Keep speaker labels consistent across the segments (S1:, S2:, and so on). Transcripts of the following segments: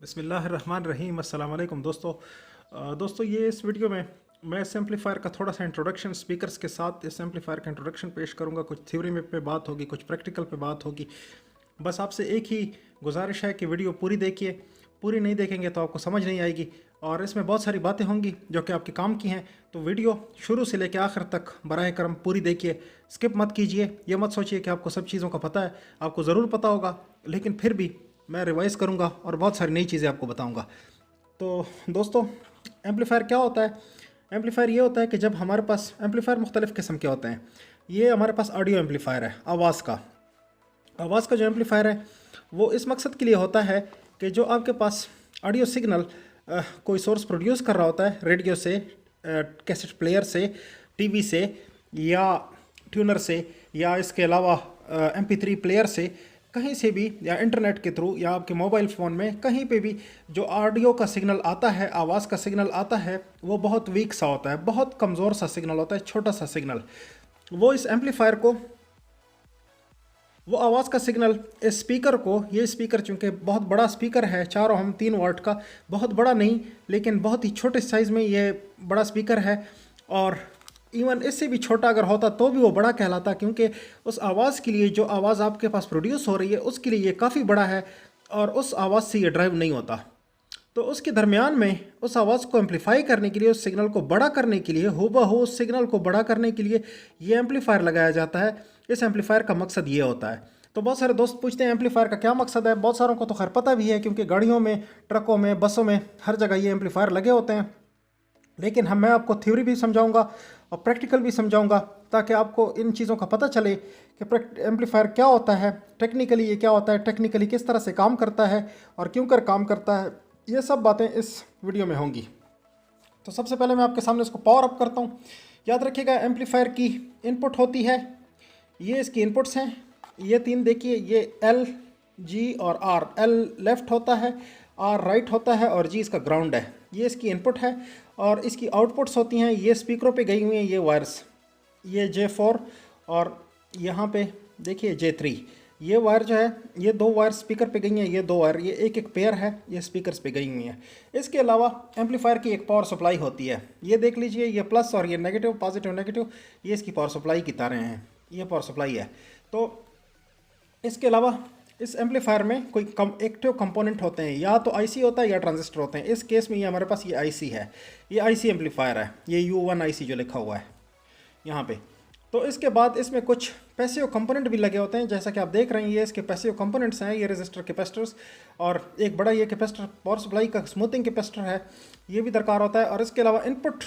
S1: बिस्मिल्लाहिर्रहमानिर्रहीम। अस्सलाम वालेकुम दोस्तों। दोस्तों ये इस वीडियो में मैं इस एम्पलीफायर का थोड़ा सा इंट्रोडक्शन स्पीकर्स के साथ इस एम्पलीफायर का इंट्रोडक्शन पेश करूंगा। कुछ थ्योरी में पे बात होगी, कुछ प्रैक्टिकल पे बात होगी। बस आपसे एक ही गुजारिश है कि वीडियो पूरी देखिए। पूरी नहीं देखेंगे तो आपको समझ नहीं आएगी और इसमें बहुत सारी बातें होंगी जो कि आपके काम की हैं। तो वीडियो शुरू से लेकर आखिर तक बराए करम पूरी देखिए, स्किप मत कीजिए। ये मत सोचिए कि आपको सब चीज़ों का पता है, आपको ज़रूर पता होगा, लेकिन फिर भी मैं रिवाइज़ करूँगा और बहुत सारी नई चीज़ें आपको बताऊँगा। तो दोस्तों, एम्पलीफायर क्या होता है? एम्पलीफायर ये होता है कि जब हमारे पास एम्पलीफायर मुख्तलिफ़ किस्म के होते हैं। ये हमारे पास ऑडियो एम्पलीफायर है, आवाज़ का जो एम्पलीफायर है वो इस मकसद के लिए होता है कि जो आपके पास ऑडियो सिग्नल कोई सोर्स प्रोड्यूस कर रहा होता है, रेडियो से, कैसेट प्लेयर से, टीवी से या ट्यूनर से या इसके अलावा MP3 प्लेयर से, कहीं से भी, या इंटरनेट के थ्रू या आपके मोबाइल फ़ोन में कहीं पे भी जो ऑडियो का सिग्नल आता है, आवाज़ का सिग्नल आता है, वो बहुत वीक सा होता है, बहुत कमज़ोर सा सिग्नल होता है, छोटा सा सिग्नल। वो इस एम्पलीफायर को, वो आवाज़ का सिग्नल इस स्पीकर को, ये स्पीकर चूँकि बहुत बड़ा स्पीकर है, 4 ओहम 3 वाट का, बहुत बड़ा नहीं लेकिन बहुत ही छोटे साइज़ में ये बड़ा स्पीकर है। और इवन इससे भी छोटा अगर होता तो भी वो बड़ा कहलाता, क्योंकि उस आवाज़ के लिए, जो आवाज़ आपके पास प्रोड्यूस हो रही है उसके लिए ये काफ़ी बड़ा है और उस आवाज़ से ये ड्राइव नहीं होता। तो उसके दरमियान में उस आवाज़ को एम्पलीफाई करने के लिए, उस सिग्नल को बड़ा करने के लिए, हूबहू उस सिग्नल को बड़ा करने के लिए ये एम्पलीफायर लगाया जाता है। इस एम्पलीफायर का मकसद ये होता है। तो बहुत सारे दोस्त पूछते हैं एम्पलीफायर का क्या मकसद है। बहुत सारों को तो खैर पता भी है, क्योंकि गाड़ियों में, ट्रकों में, बसों में, हर जगह ये एम्पलीफायर लगे होते हैं। लेकिन मैं आपको थ्योरी भी समझाऊंगा और प्रैक्टिकल भी समझाऊंगा, ताकि आपको इन चीज़ों का पता चले कि एम्पलीफायर क्या होता है, टेक्निकली ये क्या होता है, टेक्निकली किस तरह से काम करता है और क्यों कर काम करता है। ये सब बातें इस वीडियो में होंगी। तो सबसे पहले मैं आपके सामने इसको पावर अप करता हूँ। याद रखिएगा, एम्पलीफायर की इनपुट होती है, ये इसकी इनपुट्स हैं, ये 3 देखिए, ये L, G और R। L लेफ़्ट होता है, R राइट होता है और G इसका ग्राउंड है। ये इसकी इनपुट है और इसकी आउटपुट्स होती हैं, ये स्पीकरों पे गई हुई हैं, ये वायर्स, ये J4 और यहाँ पे देखिए J3। ये वायर जो है, ये 2 वायर स्पीकर पे गई हैं, ये 2 वायर, ये एक एक पेयर है, ये स्पीकर्स पे गई हुई हैं। इसके अलावा एम्पलीफायर की एक पावर सप्लाई होती है, ये देख लीजिए, ये प्लस और ये नेगेटिव, पॉजिटिव नेगेटिव, ये इसकी पावर सप्लाई की तारें हैं, ये पावर सप्लाई है। तो इसके अलावा इस एम्पलीफायर में कोई एक्टिव कंपोनेंट होते हैं, या तो आईसी होता है या ट्रांजिस्टर होते हैं। इस केस में ये हमारे पास ये आईसी है, ये आईसी एम्पलीफायर है, ये U1 आईसी जो लिखा हुआ है यहाँ पे। तो इसके बाद इसमें कुछ पैसिव कंपोनेंट भी लगे होते हैं, जैसा कि आप देख रहे हैं, ये इसके पैसिव कंपोनेंट्स हैं, ये रेजिस्टर, कैपेसिटर्स और एक बड़ा ये कैपेसिटर पावर सप्लाई का स्मूथिंग कैपेसिटर है, ये भी दरकार होता है। और इसके अलावा इनपुट,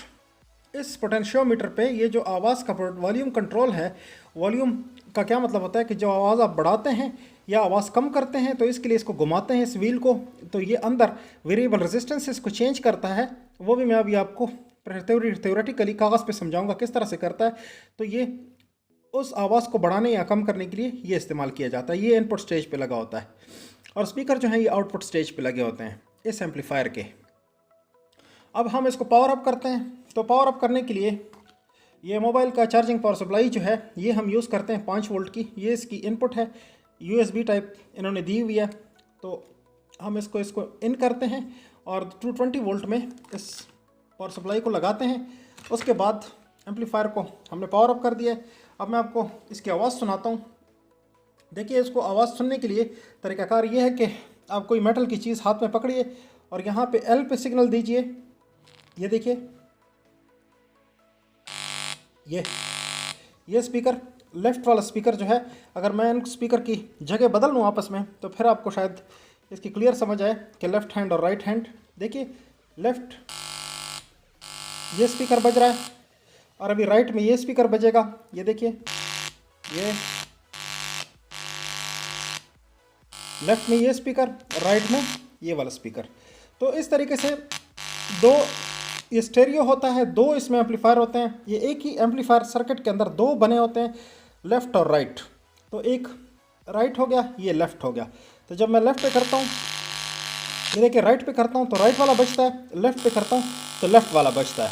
S1: इस पोटेंशियोमीटर पे ये जो आवाज़ का वॉल्यूम कंट्रोल है, वॉल्यूम का क्या मतलब होता है कि जो आवाज़ आप बढ़ाते हैं या आवाज़ कम करते हैं, तो इसके लिए इसको घुमाते हैं, इस व्हील को, तो ये अंदर वेरिएबल रेजिस्टेंस इसको चेंज करता है। वो भी मैं अभी आपको थ्योरेटिकली कागज़ पे समझाऊंगा किस तरह से करता है। तो ये उस आवाज़ को बढ़ाने या कम करने के लिए ये इस्तेमाल किया जाता है। ये इनपुट स्टेज पे लगा होता है और स्पीकर जो है ये आउटपुट स्टेज पे लगे होते हैं इस एम्पलीफायर के। अब हम इसको पावर अप करते हैं। तो पावर अप करने के लिए ये मोबाइल का चार्जिंग पावर सप्लाई जो है, ये हम यूज़ करते हैं 5 वोल्ट की। ये इसकी इनपुट है, USB टाइप इन्होंने दी हुई है। तो हम इसको इन करते हैं और 220 वोल्ट में इस पावर सप्लाई को लगाते हैं। उसके बाद एम्पलीफायर को हमने पावर अप कर दिया है। अब मैं आपको इसकी आवाज़ सुनाता हूँ। देखिए, इसको आवाज़ सुनने के लिए तरीक़ाकार ये है कि आप कोई मेटल की चीज़ हाथ में पकड़िए और यहाँ पे L पे सिग्नल दीजिए। ये देखिए, ये स्पीकर, लेफ़्ट वाला स्पीकर जो है, अगर मैं इन स्पीकर की जगह बदल लूँ आपस में, तो फिर आपको शायद इसकी क्लियर समझ आए कि लेफ़्ट हैंड और राइट हैंड। देखिए, लेफ़्ट ये स्पीकर बज रहा है और अभी राइट में ये स्पीकर बजेगा। ये देखिए, ये लेफ़्ट में ये स्पीकर, राइट में ये वाला स्पीकर। तो इस तरीके से दो, ये स्टेरियो होता है, 2 इसमें एम्पलीफायर होते हैं। ये एक ही एम्पलीफायर सर्किट के अंदर 2 बने होते हैं, लेफ़्ट और राइट। तो एक राइट हो गया, ये लेफ़्ट हो गया। तो जब मैं लेफ़्ट पे करता हूँ, ये देखिए, राइट पे करता हूँ तो राइट वाला बजता है, लेफ़्ट पे करता हूँ तो लेफ़्ट वाला बजता है।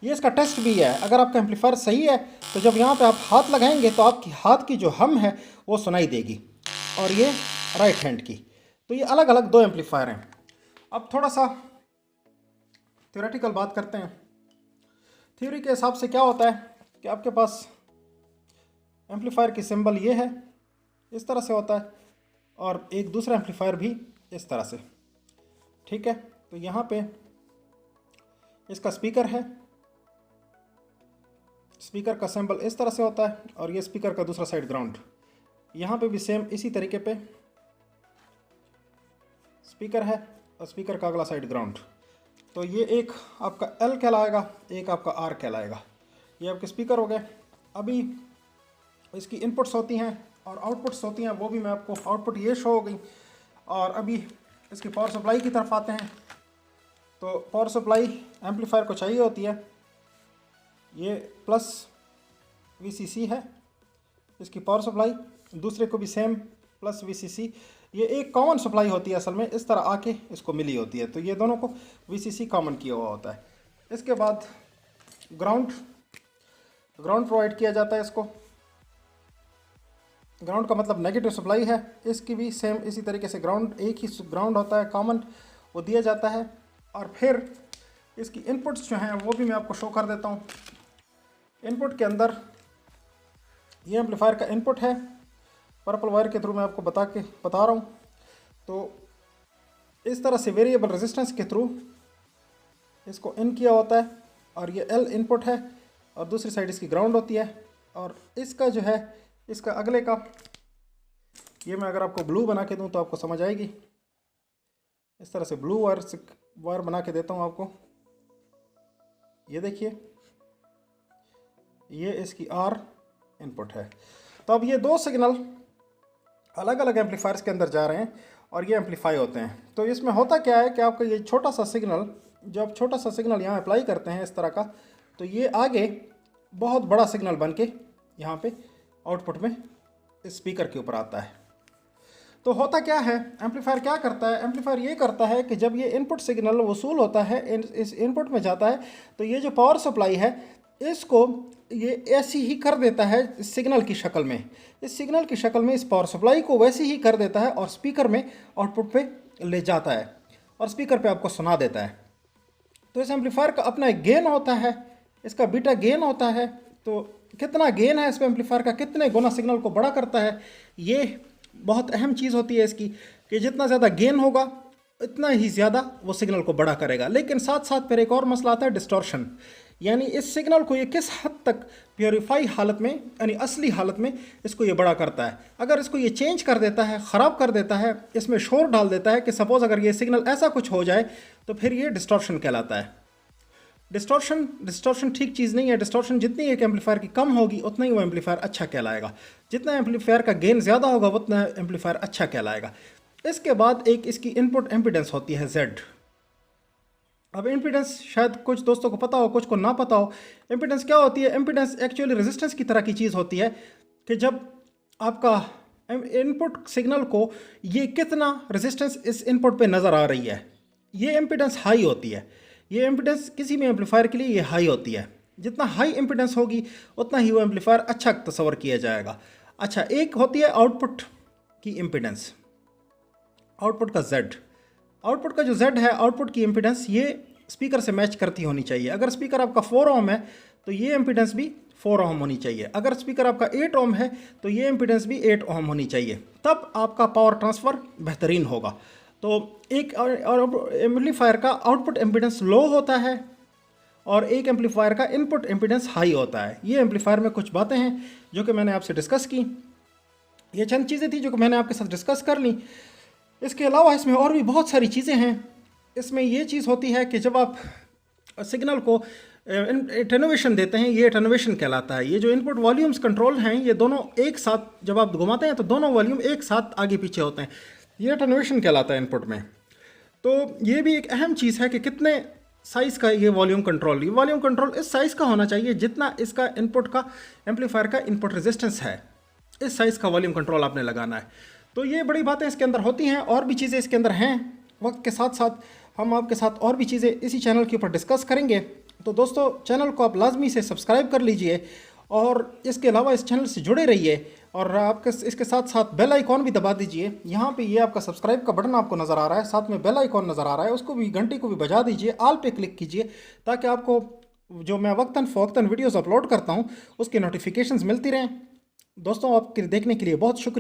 S1: ये इसका टेस्ट भी है। अगर आपका एम्पलीफायर सही है तो जब यहाँ पे आप हाथ लगाएंगे तो आपकी हाथ की जो हम है वो सुनाई देगी, और ये राइट हैंड की। तो ये अलग अलग दो एम्पलीफायर हैं। अब थोड़ा सा थ्योरेटिकल बात करते हैं। थ्योरी के हिसाब से क्या होता है कि आपके पास एम्पलीफायर की सिंबल ये है, इस तरह से होता है, और एक दूसरा एम्पलीफायर भी इस तरह से, ठीक है। तो यहाँ पे इसका स्पीकर है, स्पीकर का सिंबल इस तरह से होता है, और ये स्पीकर का दूसरा साइड ग्राउंड। यहाँ पे भी सेम इसी तरीके पे स्पीकर है और स्पीकर का अगला साइड ग्राउंड। तो ये एक आपका L कहलाएगा, एक आपका R कहलाएगा। ये आपके स्पीकर हो गए। अभी इसकी इनपुट्स होती हैं और आउटपुट्स होती हैं, वो भी मैं आपको, आउटपुट ये शो हो गई। और अभी इसकी पावर सप्लाई की तरफ आते हैं। तो पावर सप्लाई एम्पलीफायर को चाहिए होती है, ये प्लस VCC है इसकी पावर सप्लाई, दूसरे को भी सेम प्लस VCC। ये एक कॉमन सप्लाई होती है, असल में इस तरह आके इसको मिली होती है, तो ये दोनों को VCC कॉमन किया हुआ होता है। इसके बाद ग्राउंड प्रोवाइड किया जाता है इसको। ग्राउंड का मतलब नेगेटिव सप्लाई है, इसकी भी सेम इसी तरीके से ग्राउंड, एक ही ग्राउंड होता है कॉमन, वो दिया जाता है। और फिर इसकी इनपुट्स जो हैं वो भी मैं आपको शो कर देता हूँ। इनपुट के अंदर ये एम्पलीफायर का इनपुट है, पर्पल वायर के थ्रू मैं आपको बता रहा हूँ। तो इस तरह से वेरिएबल रेजिस्टेंस के थ्रू इसको इन किया होता है, और ये L इनपुट है और दूसरी साइड इसकी ग्राउंड होती है। और इसका जो है, इसका अगले का, ये मैं अगर आपको ब्लू बना के दूँ तो आपको समझ आएगी। इस तरह से ब्लू वायर बना के देता हूँ आपको। ये देखिए, ये इसकी R इनपुट है। तो अब ये दो सिग्नल अलग अलग एम्पलीफायर्स के अंदर जा रहे हैं और ये एम्पलीफाई होते हैं। तो इसमें होता क्या है कि आपका ये छोटा सा सिग्नल, जब छोटा सा सिग्नल यहाँ अप्लाई करते हैं इस तरह का, तो ये आगे बहुत बड़ा सिग्नल बन के यहाँ पे आउटपुट में स्पीकर के ऊपर आता है। तो होता क्या है, एम्पलीफायर क्या करता है, एम्पलीफायर ये करता है कि जब ये इनपुट सिग्नल वसूल होता है, इस इनपुट में जाता है, तो ये जो पावर सप्लाई है इसको ये ऐसी ही कर देता है इस सिग्नल की शक्ल में, इस सिग्नल की शक्ल में इस पावर सप्लाई को वैसी ही कर देता है और स्पीकर में आउटपुट पे ले जाता है और स्पीकर पे आपको सुना देता है। तो इस एम्पलीफायर का अपना एक गेन होता है, इसका बीटा गेन होता है। तो कितना गेन है इस एम्पलीफायर का, कितने गुना सिग्नल को बड़ा करता है, ये बहुत अहम चीज़ होती है इसकी, कि जितना ज़्यादा गेन होगा इतना ही ज़्यादा वो सिग्नल को बड़ा करेगा। लेकिन साथ साथ फिर एक और मसला आता है, डिस्टॉर्शन, यानी इस सिग्नल को ये किस हद तक प्योरीफाई हालत में, यानी असली हालत में इसको ये बड़ा करता है। अगर इसको ये चेंज कर देता है, ख़राब कर देता है, इसमें शोर डाल देता है कि सपोज़ अगर ये सिग्नल ऐसा कुछ हो जाए, तो फिर ये डिस्टॉर्शन कहलाता है। डिस्टॉर्शन ठीक चीज़ नहीं है। डिस्टॉर्शन जितनी एक एम्पलीफायर की कम होगी उतना ही वो एम्पलीफायर अच्छा कहलाएगा, जितना एम्पलीफायर का गेन ज़्यादा होगा उतना एम्पलीफायर अच्छा कहलाएगा। इसके बाद एक इसकी इनपुट एम्पीडेंस होती है Z। अब इम्पीडेंस शायद कुछ दोस्तों को पता हो, कुछ को ना पता हो। इम्पीडेंस क्या होती है, इम्पीडेंस एक्चुअली रेजिस्टेंस की तरह की चीज़ होती है कि जब आपका इनपुट सिग्नल को ये कितना रेजिस्टेंस इस इनपुट पे नज़र आ रही है, ये इम्पीडेंस हाई होती है। ये इम्पीडेंस किसी भी एम्पलीफायर के लिए ये हाई होती है। जितना हाई इम्पीडेंस होगी उतना ही वो एम्पलीफायर अच्छा तस्वर किया जाएगा। अच्छा, एक होती है आउटपुट की इम्पीडेंस, आउटपुट का Z। आउटपुट का जो Z है, आउटपुट की इम्पीडेंस, ये स्पीकर से मैच करती होनी चाहिए। अगर स्पीकर आपका 4 ओम है तो ये इम्पीडेंस भी 4 ओम होनी चाहिए। अगर स्पीकर आपका 8 ओम है तो ये इम्पीडेंस भी 8 ओम होनी चाहिए, तब आपका पावर ट्रांसफ़र बेहतरीन होगा। तो एक एम्पलीफायर का आउटपुट इम्पीडेंस लो होता है और एक एम्पलीफायर का इनपुट इम्पीडेंस हाई होता है। ये एम्पलीफायर में कुछ बातें हैं जो कि मैंने आपसे डिस्कस की। ये चंद चीज़ें थी जो कि मैंने आपके साथ डिस्कस कर ली। इसके अलावा इसमें और भी बहुत सारी चीज़ें हैं। इसमें ये चीज़ होती है कि जब आप सिग्नल को एटेन्युएशन देते हैं, ये एटेन्युएशन कहलाता है। ये जो इनपुट वॉल्यूम्स कंट्रोल हैं, ये दोनों एक साथ जब आप घुमाते हैं तो दोनों वॉल्यूम एक साथ आगे पीछे होते हैं, ये एटेन्युएशन कहलाता है इनपुट में। तो ये भी एक अहम चीज़ है कि कितने साइज़ का ये वॉल्यूम कंट्रोल, ये वॉल्यूम कंट्रोल इस साइज़ का होना चाहिए जितना इसका इनपुट का, एम्पलीफायर का इनपुट रेजिस्टेंस है, इस साइज़ का वॉल्यूम कंट्रोल आपने लगाना है। तो ये बड़ी बातें इसके अंदर होती हैं, और भी चीज़ें इसके अंदर हैं। वक्त के साथ साथ हम आपके साथ और भी चीज़ें इसी चैनल के ऊपर डिस्कस करेंगे। तो दोस्तों, चैनल को आप लाजमी से सब्सक्राइब कर लीजिए और इसके अलावा इस चैनल से जुड़े रहिए। और आपके इसके साथ साथ बेल आइकॉन भी दबा दीजिए। यहाँ पे ये आपका सब्सक्राइब का बटन आपको नज़र आ रहा है, साथ में बेल आइकॉन नज़र आ रहा है, उसको भी घंटी को भी बजा दीजिए, ऑल पे क्लिक कीजिए, ताकि आपको जो मैं वक्तन फ़वक्तन वीडियोस अपलोड करता हूँ उसकी नोटिफिकेशंस मिलती रहें। दोस्तों आपके देखने के लिए बहुत शुक्रिया।